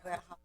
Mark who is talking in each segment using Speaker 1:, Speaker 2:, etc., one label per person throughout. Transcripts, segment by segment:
Speaker 1: very hard.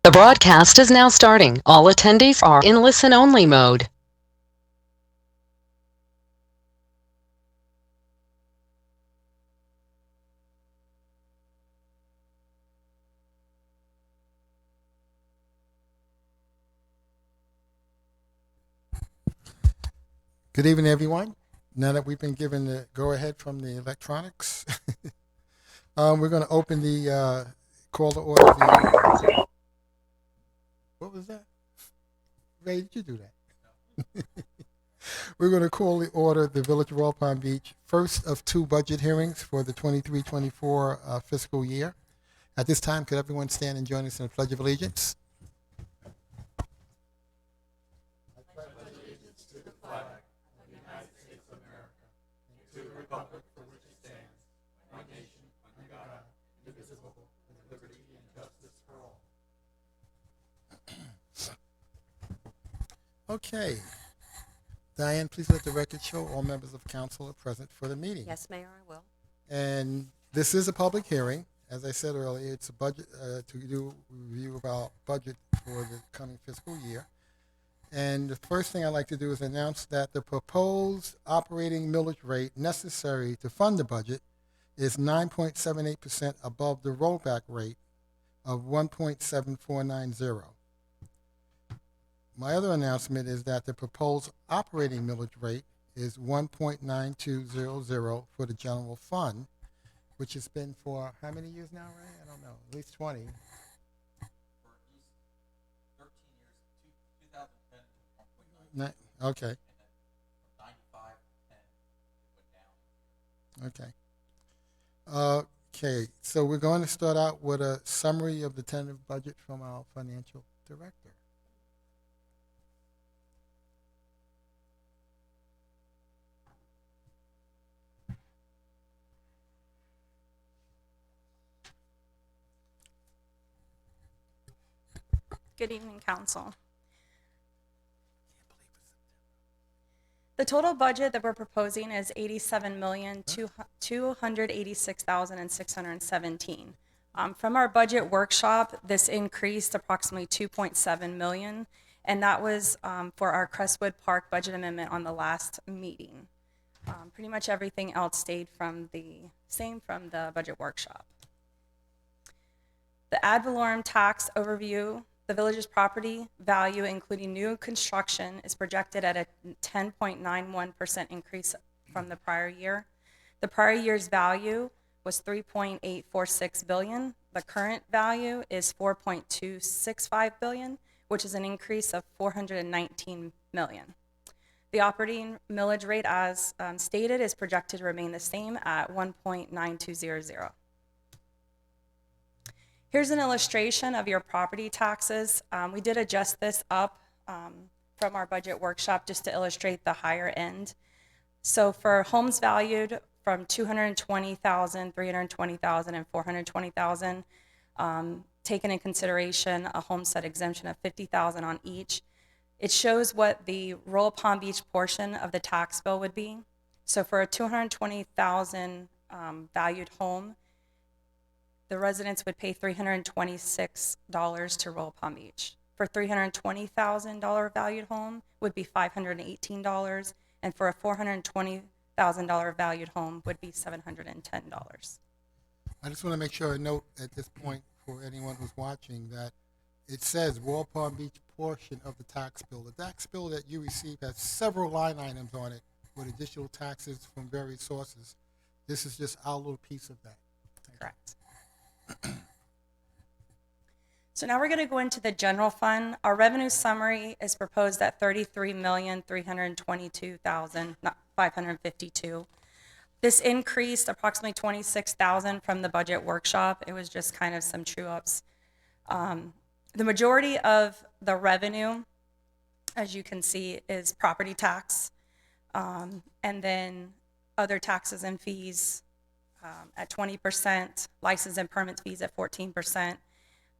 Speaker 1: The broadcast is now starting. All attendees are in listen-only mode.
Speaker 2: Good evening, everyone. Now that we've been given the go-ahead from the electronics, we're going to open the call to order. What was that? Ray, did you do that? We're going to call the order the Village of Royal Palm Beach first of two budget hearings for the 23-24 fiscal year. At this time, could everyone stand and join us in the Pledge of Allegiance? Okay. Diane, please let the record show all members of council are present for the meeting.
Speaker 3: Yes, Mayor, I will.
Speaker 2: And this is a public hearing. As I said earlier, it's a budget to do review of our budget for the coming fiscal year. And the first thing I'd like to do is announce that the proposed operating millage rate necessary to fund the budget is 9.78% above the rollback rate of 1.7490. My other announcement is that the proposed operating millage rate is 1.9200 for the general fund, which has been for how many years now, Ray? I don't know, at least 20.
Speaker 4: For at least 13 years, 2010 to 1.9,
Speaker 2: Okay,
Speaker 4: and then from 95 to 10, it went down.
Speaker 2: okay. Okay, so we're going to start out with a summary of the tentative budget from our financial director.
Speaker 5: Good evening, Council. The total budget that we're proposing is $87,286,617. From our budget workshop, this increased approximately $2.7 million, and that was for our Crestwood Park budget amendment on the last meeting. Pretty much everything else stayed from the same from the budget workshop. The ad valorem tax overview. The village's property value, including new construction, is projected at a 10.91% increase from the prior year. The prior year's value was $3.846 billion. The current value is $4.265 billion, which is an increase of $419 million. The operating millage rate, as stated, is projected to remain the same at 1.9200. Here's an illustration of your property taxes. We did adjust this up from our budget workshop just to illustrate the higher end. So for homes valued from $220,000, $320,000, and $420,000, taken in consideration a homestead exemption of $50,000 on each, it shows what the Royal Palm Beach portion of the tax bill would be. So for a $220,000 valued home, the residents would pay $326 to Royal Palm Beach. For $320,000 valued home would be $518, and for a $420,000 valued home would be $710.
Speaker 2: I just want to make sure I note at this point for anyone who's watching that it says Royal Palm Beach portion of the tax bill. The tax bill that you receive has several line items on it with additional taxes from various sources. This is just our little piece of that.
Speaker 5: Correct. So now we're going to go into the general fund. Our revenue summary is proposed at $33,322,552. This increased approximately $26,000 from the budget workshop. It was just kind of some true ups. The majority of the revenue, as you can see, is property tax, and then other taxes and fees at 20%, license and permit fees at 14%,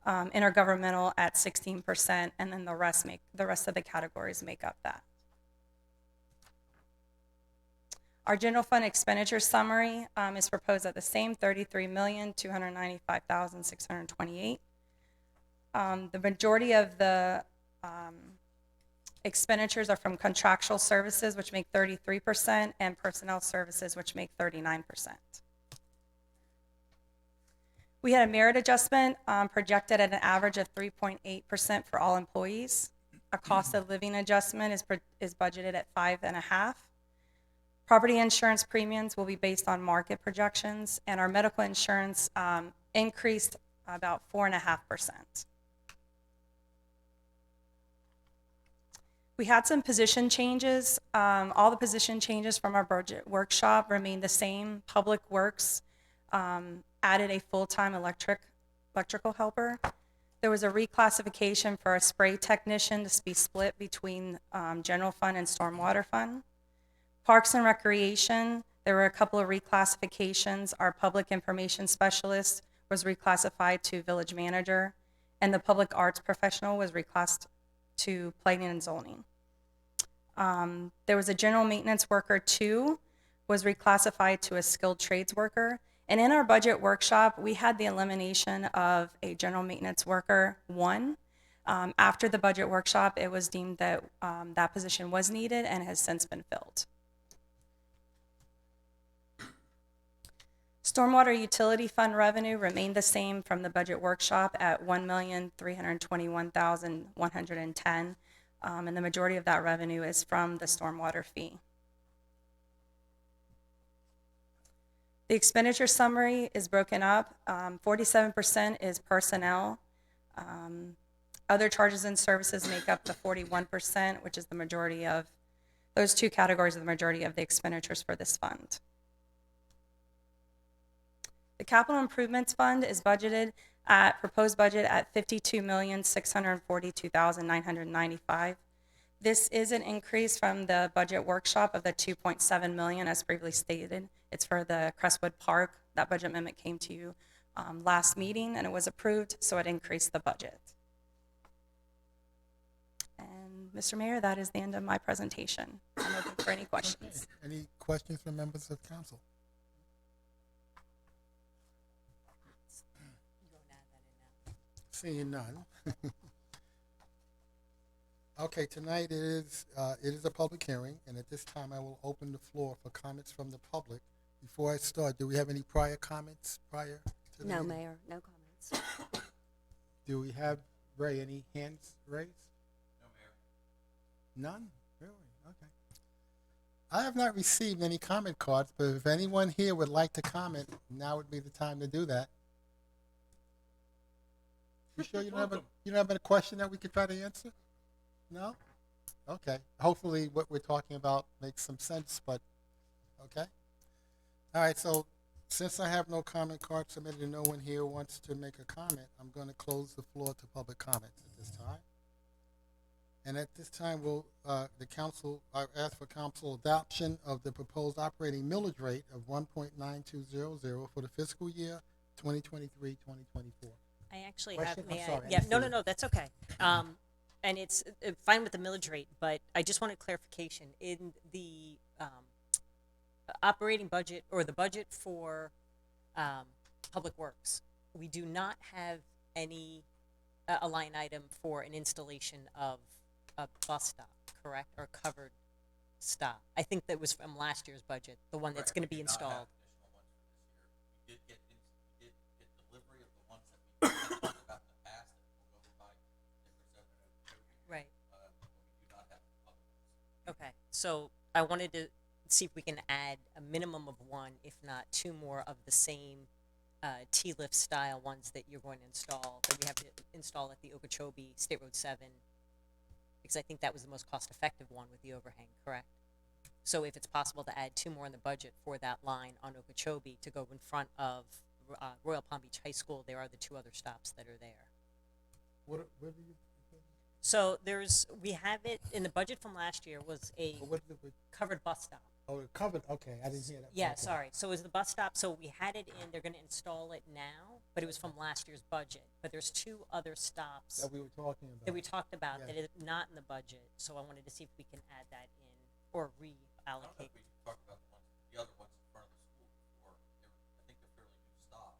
Speaker 5: intergovernmental at 16%, and then the rest of the categories make up that. Our general fund expenditure summary is proposed at the same $33,295,628. The majority of the expenditures are from contractual services, which make 33%, and personnel services, which make 39%. We had a merit adjustment projected at an average of 3.8% for all employees. A cost of living adjustment is budgeted at 5.5%. Property insurance premiums will be based on market projections, and our medical insurance increased about 4.5%. We had some position changes. All the position changes from our budget workshop remain the same. Public Works added a full-time electrical helper. There was a reclassification for a spray technician to be split between general fund and stormwater fund. Parks and Recreation, there were a couple of reclassifications. Our public information specialist was reclassified to village manager, and the public arts professional was reclassed to planning and zoning. There was a general maintenance worker 2, was reclassified to a skilled trades worker. And in our budget workshop, we had the elimination of a general maintenance worker 1. After the budget workshop, it was deemed that that position was needed and has since been filled. Stormwater utility fund revenue remained the same from the budget workshop at $1,321,110, and the majority of that revenue is from the stormwater fee. The expenditure summary is broken up. 47% is personnel. Other charges and services make up the 41%, which is the majority of, those two categories are the majority of the expenditures for this fund. The capital improvements fund is budgeted at, proposed budget at $52,642,995. This is an increase from the budget workshop of the $2.7 million as previously stated. It's for the Crestwood Park. That budget amendment came to you last meeting and it was approved, so it increased the budget. And Mr. Mayor, that is the end of my presentation. I'm open for any questions.
Speaker 2: Any questions from members of council? Seeing none. Okay, tonight it is a public hearing, and at this time I will open the floor for comments from the public. Before I start, do we have any prior comments prior to the
Speaker 3: No,
Speaker 2: meeting?
Speaker 3: Mayor, no comments.
Speaker 2: Do we have, Ray, any hands raised?
Speaker 4: No, Mayor.
Speaker 2: None? Really? Okay. I have not received any comment cards, but if anyone here would like to comment, now would be the time to do that. You sure you don't have a question that we could try to answer? No? Okay. Hopefully what we're talking about makes some sense, but okay. All right, so since I have no comment card submitted and no one here wants to make a comment, I'm going to close the floor to public comments at this time. And at this time, I ask for council adoption of the proposed operating millage rate of 1.9200 for the fiscal year 2023-2024.
Speaker 6: I actually
Speaker 2: Question?
Speaker 6: have, may
Speaker 2: I'm
Speaker 6: I?
Speaker 2: sorry, I
Speaker 6: Yeah,
Speaker 2: didn't
Speaker 6: no,
Speaker 2: see
Speaker 6: no,
Speaker 2: it.
Speaker 6: no, that's okay. And it's fine with the millage rate, but I just wanted clarification. In the operating budget or the budget for Public Works, we do not have any, a line item for an installation of a bus stop, correct? Or covered stop. I think that was from last year's budget, the one that's going to be installed.
Speaker 4: We did get delivery of the ones that we talked about in the past that will go by different separate.
Speaker 6: Right.
Speaker 4: But we do not have public.
Speaker 6: Okay, so I wanted to see if we can add a minimum of 1, if not 2 more of the same T-lift style ones that you're going to install, that we have to install at the Okeechobee State Road 7, because I think that was the most cost-effective one with the overhang, correct? So if it's possible to add 2 more in the budget for that line on Okeechobee to go in front of Royal Palm Beach High School, there are the 2 other stops that are there.
Speaker 2: What do you?
Speaker 6: So we have it in the budget from last year was a covered bus stop.
Speaker 2: Oh, covered. Okay, I didn't hear that.
Speaker 6: Yeah,
Speaker 2: Okay.
Speaker 6: sorry. So is the bus stop, so we had it in, they're gonna install it now, but it was from last year's budget. But there's 2 other stops
Speaker 2: That we were talking about.
Speaker 6: that we talked about
Speaker 2: Yeah.
Speaker 6: that is not in the budget, so I wanted to see if we can add that in or
Speaker 4: I don't know
Speaker 6: reallocate.
Speaker 4: if we talked about the other ones in front of the school before. I think they're fairly new stops,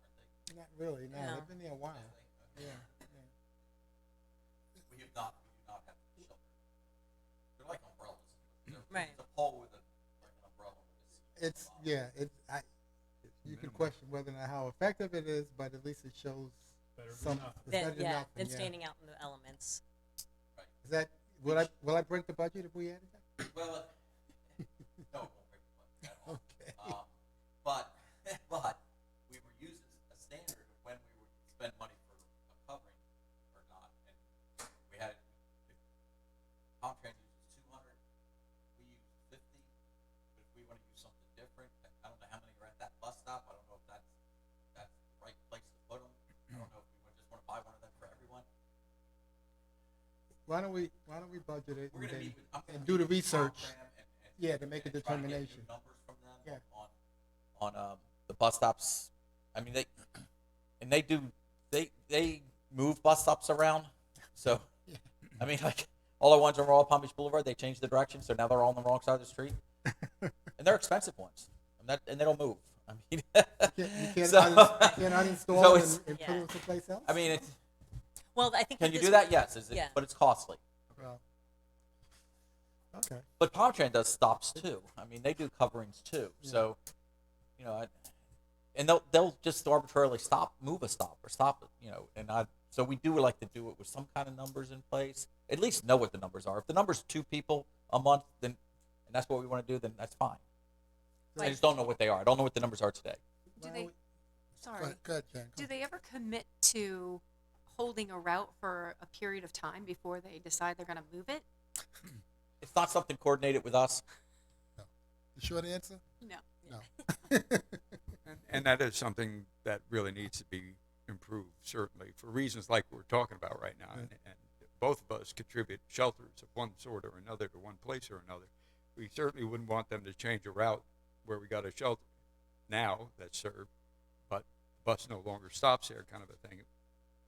Speaker 4: aren't they?
Speaker 2: Not really. No,
Speaker 6: No.
Speaker 2: they've been there a while.
Speaker 4: Okay.
Speaker 2: Yeah.
Speaker 6: Right.
Speaker 4: It's a pole with a, like an umbrella with a
Speaker 2: It's, yeah, you can question whether or not how effective it is, but at least it shows some, it's better than
Speaker 6: Yeah,
Speaker 2: nothing,
Speaker 6: than
Speaker 2: yeah.
Speaker 6: standing out in the elements.
Speaker 2: Is that, will I break the budget if we added that?
Speaker 4: Well, no, it won't break the budget at all.
Speaker 2: Okay.
Speaker 4: But we were using a standard of when we would spend money for a covering or not, and we had, if Comtran uses 200, we use 50, but if we wanna use something different, I don't know how many are at that bus stop, I don't know if that's the right place to put them, I don't know if we just wanna buy one of them for everyone.
Speaker 2: Why don't we budget it
Speaker 4: We're
Speaker 2: and
Speaker 4: gonna
Speaker 2: then,
Speaker 4: meet with, I'm gonna
Speaker 2: and do the
Speaker 4: meet with
Speaker 2: research?
Speaker 4: Comtran and
Speaker 2: Yeah, to make a
Speaker 4: and try to get new
Speaker 2: determination.
Speaker 4: numbers from them
Speaker 2: Yeah.
Speaker 4: on the bus stops. I mean, they move bus stops around. So, I mean, like all the ones on Royal Palm Beach Boulevard, they changed the direction, so now they're all on the wrong side of the street, and they're expensive ones, and they don't move. I mean,
Speaker 2: You can't
Speaker 4: So-
Speaker 2: uninstall
Speaker 4: so
Speaker 2: and,
Speaker 4: it's-
Speaker 2: and put
Speaker 6: Yeah.
Speaker 2: it someplace else?
Speaker 4: I mean, it's,
Speaker 6: Well, I think
Speaker 4: can
Speaker 6: with
Speaker 4: you
Speaker 6: this
Speaker 4: do that?
Speaker 6: one-
Speaker 4: Yes,
Speaker 6: Yeah.
Speaker 4: but it's costly.
Speaker 2: Well, okay.
Speaker 4: But Comtran does stops too. I mean, they do coverings too.
Speaker 2: Yeah.
Speaker 4: So, and they'll just arbitrarily move a stop or stop it. So we do like to do it with some kind of numbers in place. At least know what the numbers are. If the number's 2 people a month, and that's what we want to do, then that's fine. I just don't know what they are. I don't know what the numbers are today.
Speaker 3: Do
Speaker 2: Why
Speaker 3: they,
Speaker 2: don't we-
Speaker 3: sorry,
Speaker 2: Go ahead, Jen.
Speaker 3: do they ever commit to holding a route for a period of time before they decide they're gonna move it?
Speaker 4: It's not something coordinated with us.
Speaker 2: The short answer?
Speaker 3: No.
Speaker 2: No.
Speaker 7: And that is something that really needs to be improved, certainly, for reasons like we're talking about right now. And both of us contribute shelters of one sort or another to one place or another. We certainly wouldn't want them to change a route where we got a shelter now that's served, but the bus no longer stops there, kind of a thing.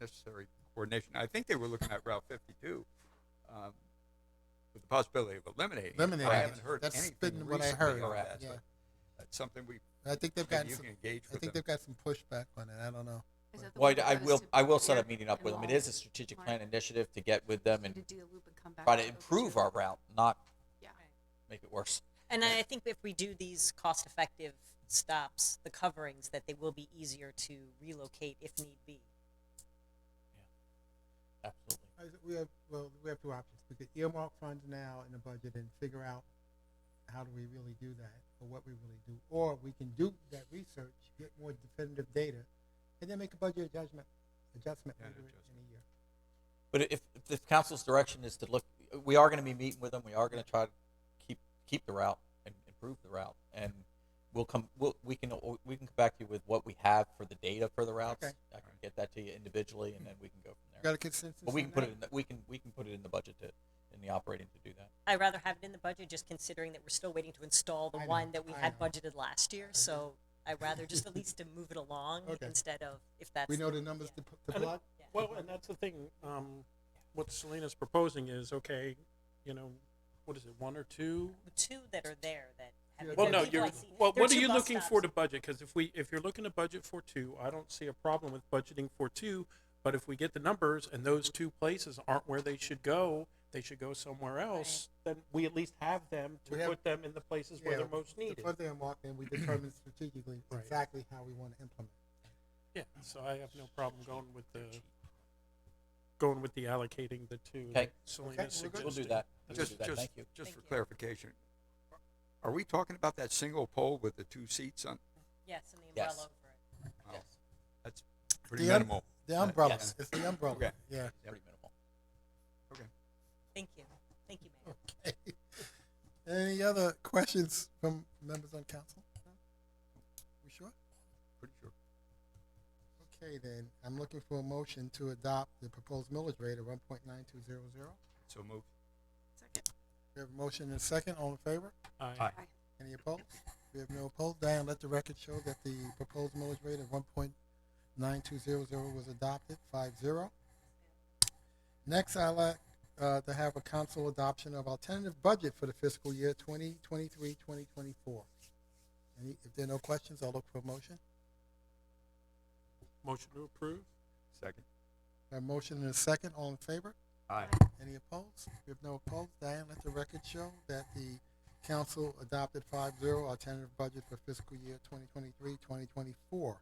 Speaker 7: Necessary coordination. I think they were looking at Route 52 with the possibility of eliminating.
Speaker 2: Eliminating
Speaker 7: I
Speaker 2: it.
Speaker 7: haven't heard
Speaker 2: That's
Speaker 7: anything
Speaker 2: been what I
Speaker 7: recently
Speaker 2: heard,
Speaker 7: on that,
Speaker 2: yeah.
Speaker 7: but that's something
Speaker 2: I think they've
Speaker 7: maybe
Speaker 2: gotten
Speaker 7: you
Speaker 2: some,
Speaker 7: can engage
Speaker 2: I
Speaker 7: with
Speaker 2: think
Speaker 7: them.
Speaker 2: they've got some pushback on it. I don't know.
Speaker 3: Is that the
Speaker 4: Well,
Speaker 3: one that
Speaker 4: I
Speaker 3: goes
Speaker 4: will.
Speaker 3: to
Speaker 4: I will set a
Speaker 3: Pierre
Speaker 4: meeting up with them. It
Speaker 3: and
Speaker 4: is a strategic
Speaker 3: Mark?
Speaker 4: plan initiative to get with them and
Speaker 3: To do a loop and come back.
Speaker 4: try to
Speaker 3: over
Speaker 4: improve our route, not
Speaker 3: Yeah.
Speaker 4: make it worse.
Speaker 6: And I think if we do these cost-effective stops, the coverings, that they will be easier to relocate if need be.
Speaker 4: Absolutely.
Speaker 2: We have 2 options. We could earmark funds now in the budget and figure out how do we really do that, or what we really do, or we can do that research, get more definitive data, and then make a budget adjustment
Speaker 7: Yeah,
Speaker 2: later in the year.
Speaker 4: But if the council's direction is to look, we are going to be meeting with them. We are going to try to keep the route and improve the route, and we can come back to you with what we have for the data for the routes.
Speaker 2: Okay.
Speaker 4: I can get that to you individually, and then we can go from there.
Speaker 2: Got a consensus?
Speaker 4: But we
Speaker 2: on
Speaker 4: can put
Speaker 2: that?
Speaker 4: it in. We can put it in the budget in the operating to do that.
Speaker 6: I'd rather have it in the budget, just considering that we're still waiting to install the
Speaker 2: I know,
Speaker 6: one that we
Speaker 2: I
Speaker 6: had
Speaker 2: know.
Speaker 6: budgeted last year. So I'd rather just at least to move it along
Speaker 2: Okay.
Speaker 6: instead of if that's.
Speaker 2: We know the numbers to
Speaker 8: And
Speaker 2: plot?
Speaker 6: Yeah.
Speaker 8: Well, and that's the thing. What Selena's proposing is okay. What is it? 1 or 2?
Speaker 6: The 2 that are there that. Have
Speaker 2: Yeah,
Speaker 6: been
Speaker 8: Well,
Speaker 6: there.
Speaker 8: no.
Speaker 6: People
Speaker 8: You're.
Speaker 6: I see-
Speaker 8: Well,
Speaker 6: there are
Speaker 8: what are
Speaker 6: 2
Speaker 8: you
Speaker 6: bus
Speaker 8: looking for
Speaker 6: stops.
Speaker 8: to budget? Because if you're looking to budget for 2, I don't see a problem with budgeting for 2. But if we get the numbers and those 2 places aren't where they should go somewhere else. Then we at least have them to
Speaker 2: We have-
Speaker 8: put them in the places where they're most
Speaker 2: The
Speaker 8: needed.
Speaker 2: further earmark, then we determine strategically
Speaker 8: Right.
Speaker 2: exactly how we want to implement.
Speaker 8: Yeah. So I have no problem going with the allocating the 2
Speaker 4: Okay.
Speaker 8: that Selena's
Speaker 2: Okay, we'll
Speaker 8: suggesting.
Speaker 4: We'll do that. We'll
Speaker 7: Just,
Speaker 4: do that.
Speaker 7: just,
Speaker 4: Thank you.
Speaker 7: just
Speaker 6: Thank
Speaker 7: for
Speaker 6: you.
Speaker 7: clarification, are we talking about that single pole with the 2 seats on?
Speaker 6: Yes, and the
Speaker 4: Yes.
Speaker 6: umbrella over it.
Speaker 7: Oh,
Speaker 4: Yes.
Speaker 7: That's pretty
Speaker 2: The un-
Speaker 7: minimal.
Speaker 2: The umbrella,
Speaker 4: yes.
Speaker 2: it's the umbrella,
Speaker 7: Okay.
Speaker 2: yeah.
Speaker 4: Pretty minimal.
Speaker 7: Okay.
Speaker 6: Thank you, Mayor.
Speaker 2: Okay. Any other questions from members on council? No? We sure?
Speaker 7: Pretty sure.
Speaker 2: Okay, then, I'm looking for a motion to adopt the proposed millage rate of 1.9200.
Speaker 7: So moved.
Speaker 3: Second.
Speaker 2: We have a motion and a second, all in favor?
Speaker 8: Aye.
Speaker 2: Any opposed? We have no opposed. Diane, let the record show that the proposed millage rate of 1.9200 was adopted, 5-0. Next, I'd like to have a council adoption of alternative budget for the fiscal year 2023-2024. If there are no questions, I'll look for a motion.
Speaker 8: Motion to approve.
Speaker 7: Second.
Speaker 2: A motion and a second, all in favor?
Speaker 7: Aye.
Speaker 2: Any opposed? We have no opposed. Diane, let the record show that the council adopted 5-0 our tentative budget for fiscal year 2023-2024.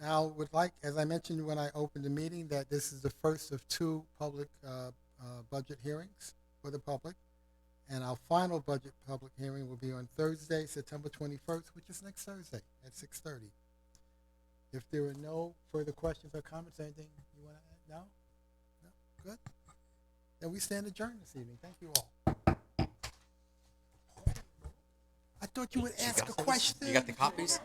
Speaker 2: Now, would like, as I mentioned when I opened the meeting, that this is the first of two public budget hearings for the public. And our final budget public hearing will be on Thursday, September 21st, which is next Thursday at 6:30. If there are no further questions or comments, anything you want to add? No? No? Good. Then we stand adjourned this evening. Thank you all. I thought you would ask a question.
Speaker 4: You got the copies?